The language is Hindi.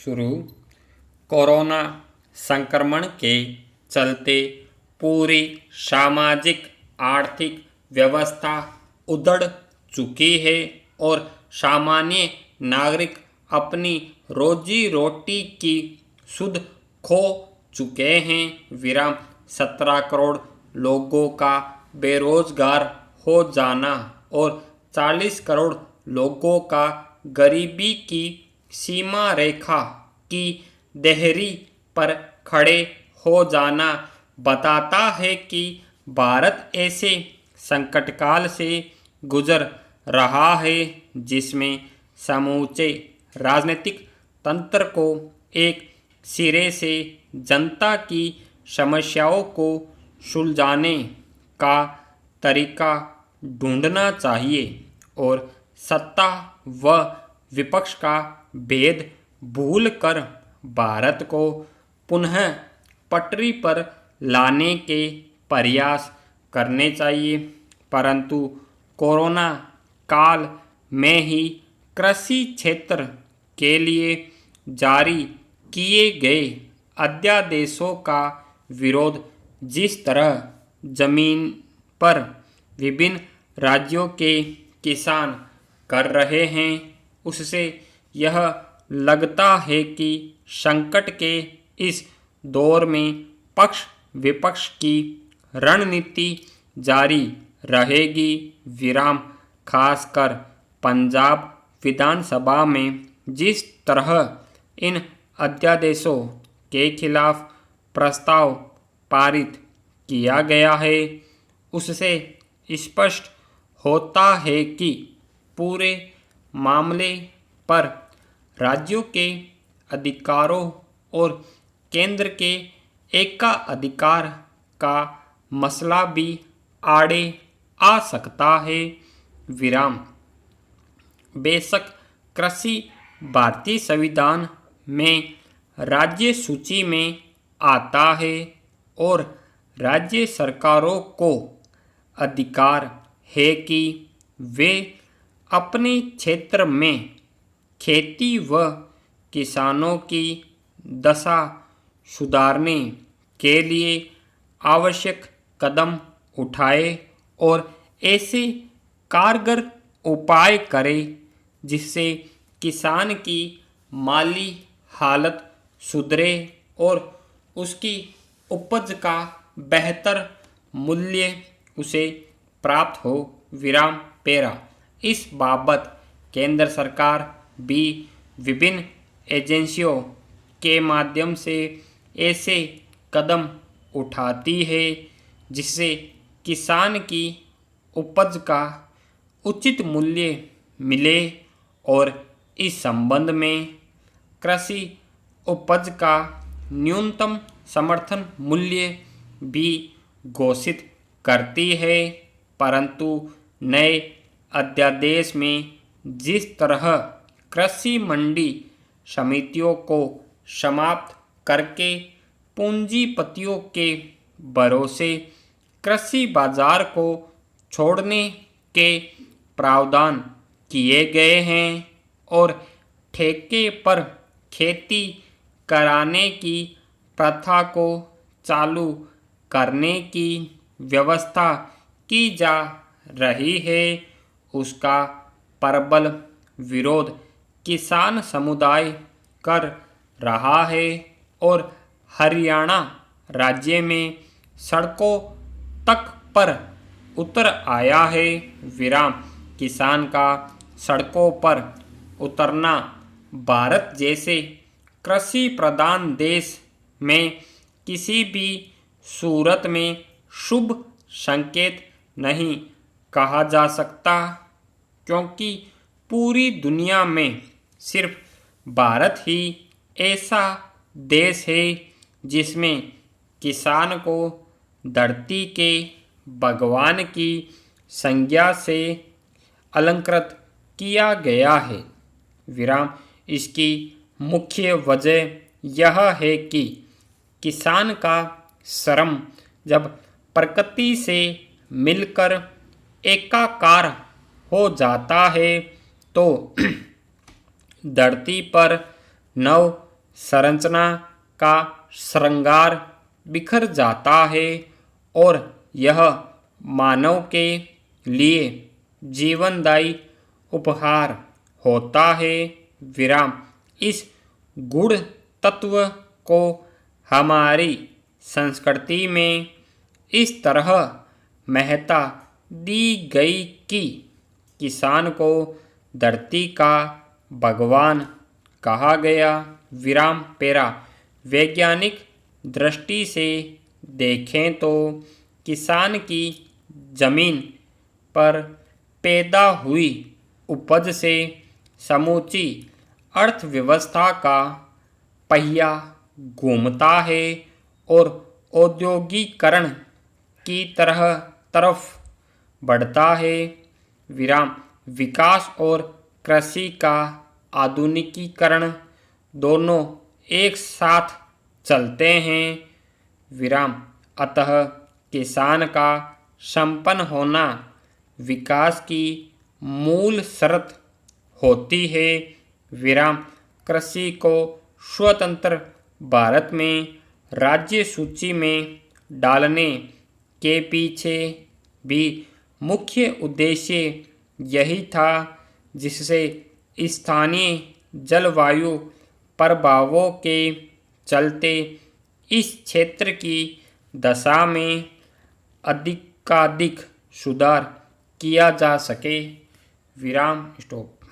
शुरू। कोरोना संक्रमण के चलते पूरी सामाजिक आर्थिक व्यवस्था उधड़ चुकी है और सामान्य नागरिक अपनी रोजी रोटी की सुध खो चुके हैं। 17 करोड़ लोगों का बेरोजगार हो जाना और 40 करोड़ लोगों का गरीबी की सीमा रेखा की देहरी पर खड़े हो जाना बताता है कि भारत ऐसे संकट काल से गुजर रहा है जिसमें समूचे राजनीतिक तंत्र को एक सिरे से जनता की समस्याओं को सुलझाने का तरीका ढूंढना चाहिए और सत्ता व विपक्ष का भेद भूलकर भारत को पुनः पटरी पर लाने के प्रयास करने चाहिए। परंतु कोरोना काल में ही कृषि क्षेत्र के लिए जारी किए गए अध्यादेशों का विरोध जिस तरह जमीन पर विभिन्न राज्यों के किसान कर रहे हैं, उससे यह लगता है कि संकट के इस दौर में पक्ष विपक्ष की रणनीति जारी रहेगी। खासकर पंजाब विधानसभा में जिस तरह इन अध्यादेशों के खिलाफ प्रस्ताव पारित किया गया है, उससे स्पष्ट होता है कि पूरे मामले पर राज्यों के अधिकारों और केंद्र के एकाधिकार का मसला भी आड़े आ सकता है। बेशक कृषि भारतीय संविधान में राज्य सूची में आता है और राज्य सरकारों को अधिकार है कि वे अपने क्षेत्र में खेती व किसानों की दशा सुधारने के लिए आवश्यक कदम उठाए और ऐसे कारगर उपाय करें जिससे किसान की माली हालत सुधरे और उसकी उपज का बेहतर मूल्य उसे प्राप्त हो। इस बाबत केंद्र सरकार भी विभिन्न एजेंसियों के माध्यम से ऐसे कदम उठाती है जिससे किसान की उपज का उचित मूल्य मिले और इस संबंध में कृषि उपज का न्यूनतम समर्थन मूल्य भी घोषित करती है। परंतु नए अध्यादेश में जिस तरह कृषि मंडी समितियों को समाप्त करके पूंजीपतियों के भरोसे कृषि बाजार को छोड़ने के प्रावधान किए गए हैं और ठेके पर खेती कराने की प्रथा को चालू करने की व्यवस्था की जा रही है, उसका प्रबल विरोध किसान समुदाय कर रहा है और हरियाणा राज्य में सड़कों तक पर उतर आया है। किसान का सड़कों पर उतरना भारत जैसे कृषि प्रधान देश में किसी भी सूरत में शुभ संकेत नहीं कहा जा सकता, क्योंकि पूरी दुनिया में सिर्फ भारत ही ऐसा देश है जिसमें किसान को धरती के भगवान की संज्ञा से अलंकृत किया गया है। इसकी मुख्य वजह यह है कि किसान का श्रम जब प्रकृति से मिलकर एकाकार हो जाता है तो धरती पर नव संरचना का श्रृंगार बिखर जाता है और यह मानव के लिए जीवनदायी उपहार होता है। विराम। इस गुण तत्व को हमारी संस्कृति में इस तरह महत्ता दी गई कि किसान को धरती का भगवान कहा गया। विराम पेरा। वैज्ञानिक दृष्टि से देखें तो किसान की जमीन पर पैदा हुई उपज से समूची अर्थव्यवस्था का पहिया घूमता है और औद्योगिकरण की तरफ बढ़ता है। विराम। विकास और कृषि का आधुनिकीकरण दोनों एक साथ चलते हैं। विराम। अतः किसान का संपन्न होना विकास की मूल शर्त होती है। विराम। कृषि को स्वतंत्र भारत में राज्य सूची में डालने के पीछे भी मुख्य उद्देश्य यही था, जिससे स्थानीय जलवायु प्रभावों के चलते इस क्षेत्र की दशा में अधिकाधिक सुधार किया जा सके। विराम। स्टॉप।